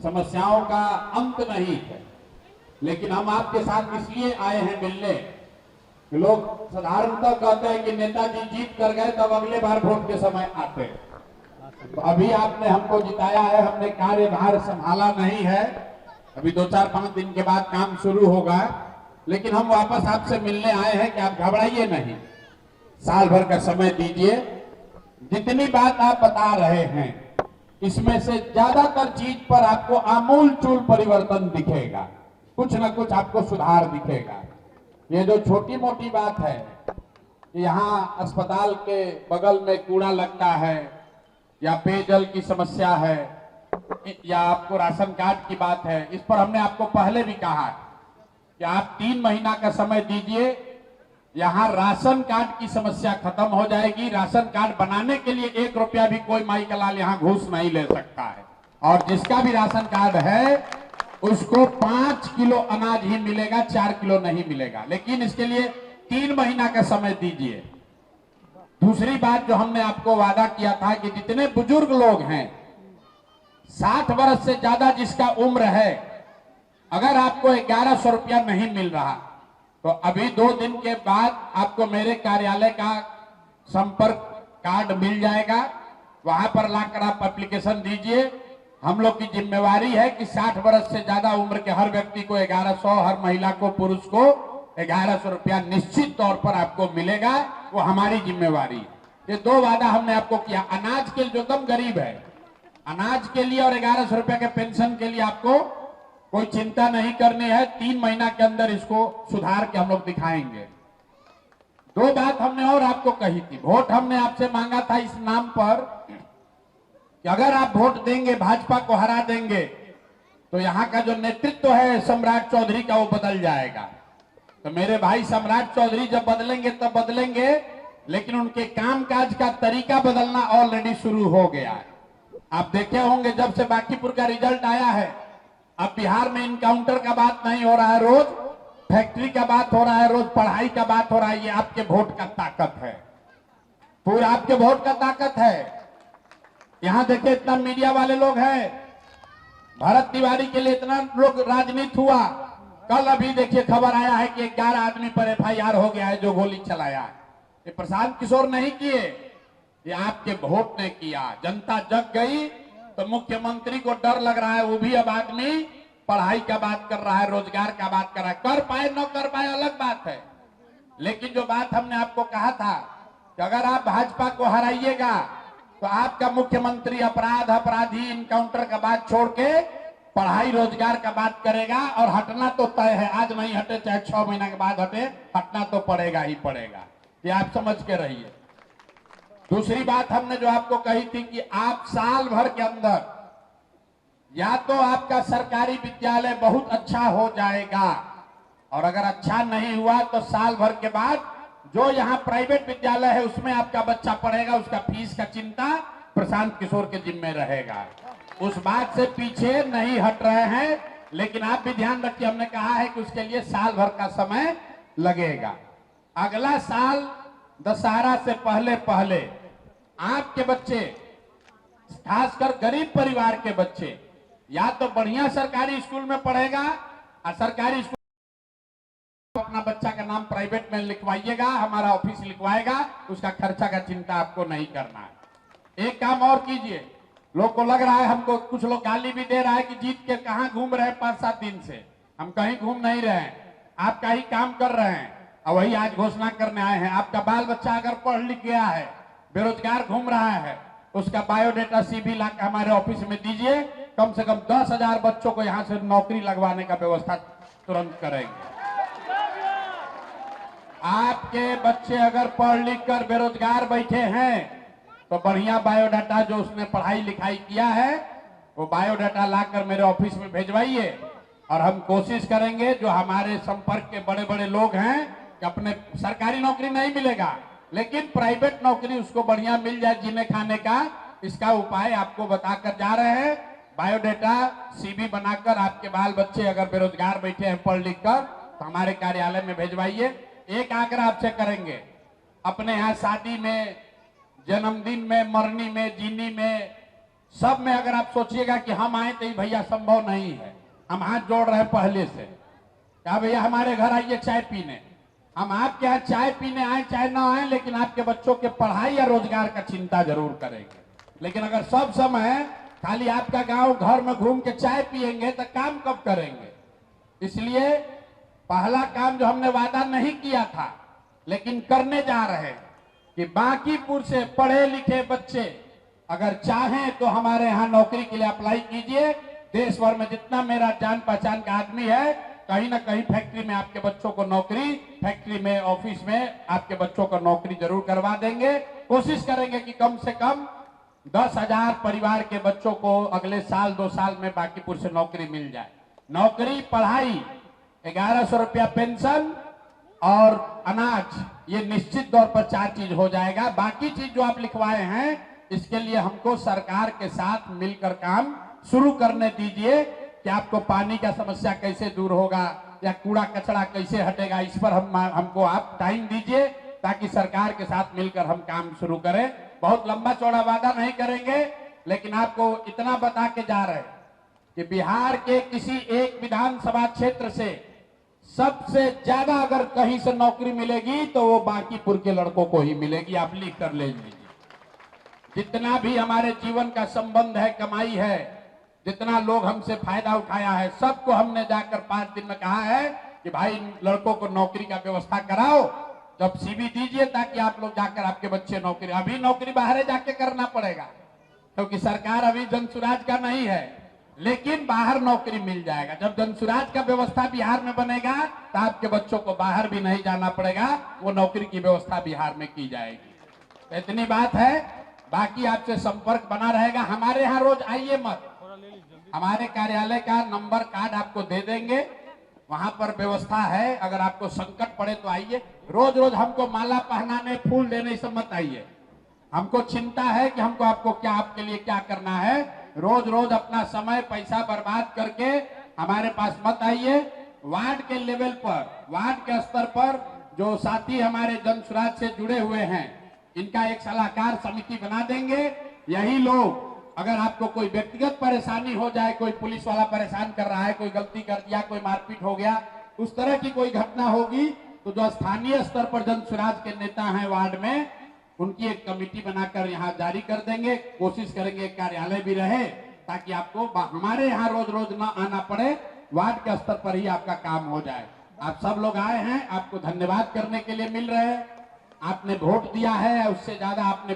समस्याओं का अंत नहीं है, लेकिन हम आपके साथ इसलिए आए हैं मिलने। लोग साधारणतः कहते हैं कि नेताजी जीत कर गए तब अगले बार वोट के समय आते। तो अभी आपने हमको जिताया है, हमने कार्यभार संभाला नहीं है, अभी 2-4-5 दिन के बाद काम शुरू होगा, लेकिन हम वापस आपसे मिलने आए हैं कि आप घबराइए नहीं, साल भर का समय दीजिए। जितनी बात आप बता रहे हैं इसमें से ज्यादातर चीज पर आपको आमूल चूल परिवर्तन दिखेगा, कुछ न कुछ आपको सुधार दिखेगा। ये जो छोटी मोटी बात है, यहाँ अस्पताल के बगल में कूड़ा लगता है, या पेयजल की समस्या है, या आपको राशन कार्ड की बात है, इस पर हमने आपको पहले भी कहा कि आप 3 महीना का समय दीजिए, यहाँ राशन कार्ड की समस्या खत्म हो जाएगी। राशन कार्ड बनाने के लिए 1 रुपया भी कोई माई का लाल यहाँ घूस नहीं ले सकता है, और जिसका भी राशन कार्ड है उसको 5 किलो अनाज ही मिलेगा, 4 किलो नहीं मिलेगा, लेकिन इसके लिए 3 महीना का समय दीजिए। दूसरी बात जो हमने आपको वादा किया था कि जितने बुजुर्ग लोग हैं, 60 वर्ष से ज्यादा जिसका उम्र है, अगर आपको 1100 रुपया नहीं मिल रहा तो अभी 2 दिन के बाद आपको मेरे कार्यालय का संपर्क कार्ड मिल जाएगा, वहां पर लाकर आप एप्लीकेशन दीजिए। हम लोग की जिम्मेवारी है कि 60 वर्ष से ज्यादा उम्र के हर व्यक्ति को 1100, हर महिला को, पुरुष को 1100 रुपया निश्चित तौर पर आपको मिलेगा, वो हमारी जिम्मेवारी है। ये 2 वादा हमने आपको किया। अनाज के जो एकदम गरीब है, अनाज के लिए और 1100 रुपया के पेंशन के लिए आपको कोई चिंता नहीं करनी है, 3 महीना के अंदर इसको सुधार के हम लोग दिखाएंगे। 2 बात हमने और आपको कही थी। वोट हमने आपसे मांगा था इस नाम पर कि अगर आप वोट देंगे, भाजपा को हरा देंगे, तो यहाँ का जो नेतृत्व है सम्राट चौधरी का, वो बदल जाएगा। तो मेरे भाई सम्राट चौधरी जब बदलेंगे तब बदलेंगे, लेकिन उनके कामकाज का तरीका बदलना ऑलरेडी शुरू हो गया है। आप देखे होंगे जब से बांकीपुर का रिजल्ट आया है, अब बिहार में इनकाउंटर का बात नहीं हो रहा है, रोज फैक्ट्री का बात हो रहा है, रोज पढ़ाई का बात हो रहा है। ये आपके वोट का ताकत है, पूरा आपके वोट का ताकत है। यहां देखिए इतना मीडिया वाले लोग हैं, भरत तिवारी के लिए इतना लोग राजनीति हुआ। कल अभी देखिए खबर आया है कि 11 आदमी पर FIR हो गया है जो गोली चलाया है। ये प्रशांत किशोर नहीं किए, ये आपके वोट ने किया। जनता जग गई तो मुख्यमंत्री को डर लग रहा है, वो भी अब आदमी पढ़ाई का बात कर रहा है, रोजगार का बात कर रहा है। कर पाए न कर पाए अलग बात है, लेकिन जो बात हमने आपको कहा था कि अगर आप भाजपा को हराइएगा तो आपका मुख्यमंत्री अपराध, अपराधी, इनकाउंटर का बात छोड़ के पढ़ाई, रोजगार का बात करेगा, और हटना तो तय है। आज नहीं हटे चाहे 6 महीना के बाद हटे, हटना तो पड़ेगा ही पड़ेगा, ये आप समझ के रहिए। दूसरी बात हमने जो आपको कही थी कि आप साल भर के अंदर या तो आपका सरकारी विद्यालय बहुत अच्छा हो जाएगा, और अगर अच्छा नहीं हुआ तो साल भर के बाद जो यहाँ प्राइवेट विद्यालय है उसमें आपका बच्चा पढ़ेगा, उसका फीस का चिंता प्रशांत किशोर के जिम्मे रहेगा। उस बात से पीछे नहीं हट रहे हैं, लेकिन आप भी ध्यान रखिए, हमने कहा है कि उसके लिए साल भर का समय लगेगा। अगला साल दशहरा से पहले पहले आपके बच्चे, खासकर गरीब परिवार के बच्चे, या तो बढ़िया सरकारी स्कूल में पढ़ेगा, और सरकारी स्कूल अपना बच्चा का नाम प्राइवेट में लिखवाइएगा, हमारा ऑफिस लिखवाएगा, उसका खर्चा का चिंता आपको नहीं करना है। एक काम और कीजिए, लोग को लग रहा है, हमको कुछ लोग गाली भी दे रहा है कि जीत के कहां घूम रहे हैं 5-7 दिन से। हम कहीं घूम नहीं रहे हैं, आपका ही काम कर रहे हैं, और वही आज घोषणा करने आए हैं। आपका बाल बच्चा अगर पढ़ लिख गया है, बेरोजगार घूम रहा है, उसका बायोडाटा CV लाकर हमारे ऑफिस में दीजिए। कम से कम 10,000 बच्चों को यहाँ से नौकरी लगवाने का व्यवस्था तुरंत करेंगे। आपके बच्चे अगर पढ़ लिख कर बेरोजगार बैठे हैं तो बढ़िया बायोडाटा जो उसने पढ़ाई लिखाई किया है, वो बायोडाटा लाकर मेरे ऑफिस में भेजवाइए, और हम कोशिश करेंगे जो हमारे संपर्क के बड़े बड़े लोग हैं कि अपने सरकारी नौकरी नहीं मिलेगा, लेकिन प्राइवेट नौकरी उसको बढ़िया मिल जाए जीने खाने का, इसका उपाय आपको बताकर जा रहे हैं। बायोडाटा CV बनाकर आपके बाल बच्चे अगर बेरोजगार बैठे हैं पढ़ लिख कर, तो हमारे कार्यालय में भेजवाइए। एक आग्रह आपसे करेंगे, अपने यहाँ शादी में, जन्मदिन में, मरनी में, जीनी में, सब में अगर आप सोचिएगा कि हम आए तो ये भैया संभव नहीं है। हम हाथ जोड़ रहे हैं पहले से, क्या भैया हमारे घर आइए चाय पीने। हम आपके यहाँ चाय पीने आए चाहे ना आए, लेकिन आपके बच्चों के पढ़ाई या रोजगार का चिंता जरूर करेंगे। लेकिन अगर सब समय खाली आपका गांव घर में घूम के चाय पिएंगे तो काम कब करेंगे। इसलिए पहला काम जो हमने वादा नहीं किया था लेकिन करने जा रहे हैं कि बांकीपुर से पढ़े लिखे बच्चे अगर चाहें तो हमारे यहाँ नौकरी के लिए अप्लाई कीजिए। देश भर में जितना मेरा जान पहचान का आदमी है, कहीं ना कहीं फैक्ट्री में आपके बच्चों को नौकरी, फैक्ट्री में ऑफिस में आपके बच्चों को नौकरी जरूर करवा देंगे। कोशिश करेंगे कि कम से कम 10,000 परिवार के बच्चों को अगले साल 2 साल में बांकीपुर से नौकरी मिल जाए। नौकरी, पढ़ाई, 1100 रुपया पेंशन और अनाज, ये निश्चित तौर पर 4 चीज हो जाएगा। बाकी चीज जो आप लिखवाए हैं इसके लिए हमको सरकार के साथ मिलकर काम शुरू करने दीजिए कि आपको पानी का समस्या कैसे दूर होगा या कूड़ा कचरा कैसे हटेगा, इस पर हमको आप टाइम दीजिए ताकि सरकार के साथ मिलकर हम काम शुरू करें। बहुत लंबा चौड़ा वादा नहीं करेंगे, लेकिन आपको इतना बता के जा रहे हैं कि बिहार के किसी एक विधानसभा क्षेत्र से सबसे ज्यादा अगर कहीं से नौकरी मिलेगी तो वो बांकीपुर के लड़कों को ही मिलेगी। आप लिख कर ले लीजिए। जितना भी हमारे जीवन का संबंध है, कमाई है, जितना लोग हमसे फायदा उठाया है, सबको हमने जाकर 5 दिन में कहा है कि भाई लड़कों को नौकरी का व्यवस्था कराओ, जब सीवी दीजिए ताकि आप लोग जाकर आपके बच्चे नौकरी। अभी नौकरी बाहर जाके करना पड़ेगा क्योंकि सरकार अभी जनसुराज का नहीं है, लेकिन बाहर नौकरी मिल जाएगा। जब जनसुराज का व्यवस्था बिहार में बनेगा तो आपके बच्चों को बाहर भी नहीं जाना पड़ेगा, वो नौकरी की व्यवस्था बिहार में की जाएगी। तो इतनी बात है, बाकी आपसे संपर्क बना रहेगा। हमारे यहाँ रोज आइए मत, हमारे कार्यालय का नंबर कार्ड आपको दे देंगे, वहां पर व्यवस्था है। अगर आपको संकट पड़े तो आइए। रोज रोज हमको माला पहनाने, फूल देने सब मत आइए। हमको चिंता है कि हमको आपको क्या, आपके लिए क्या करना है। रोज रोज अपना समय पैसा बर्बाद करके हमारे पास मत आइए। वार्ड के लेवल पर, वार्ड के स्तर पर जो साथी हमारे जनसुराज से जुड़े हुए हैं, इनका एक सलाहकार समिति बना देंगे। यही लोग, अगर आपको कोई व्यक्तिगत परेशानी हो जाए, कोई पुलिस वाला परेशान कर रहा है, कोई गलती कर दिया, कोई मारपीट हो गया, उस तरह की कोई घटना होगी तो जो स्थानीय स्तर पर जनसुराज के नेता हैं वार्ड में, उनकी एक कमेटी बनाकर यहाँ जारी कर देंगे। कोशिश करेंगे कार्यालय भी रहे ताकि आपको हमारे यहाँ रोज रोज ना आना पड़े, वार्ड के स्तर पर ही आपका काम हो जाए। आप सब लोग आए हैं, आपको धन्यवाद करने के लिए मिल रहे हैं। आपने वोट दिया है, उससे ज्यादा आपने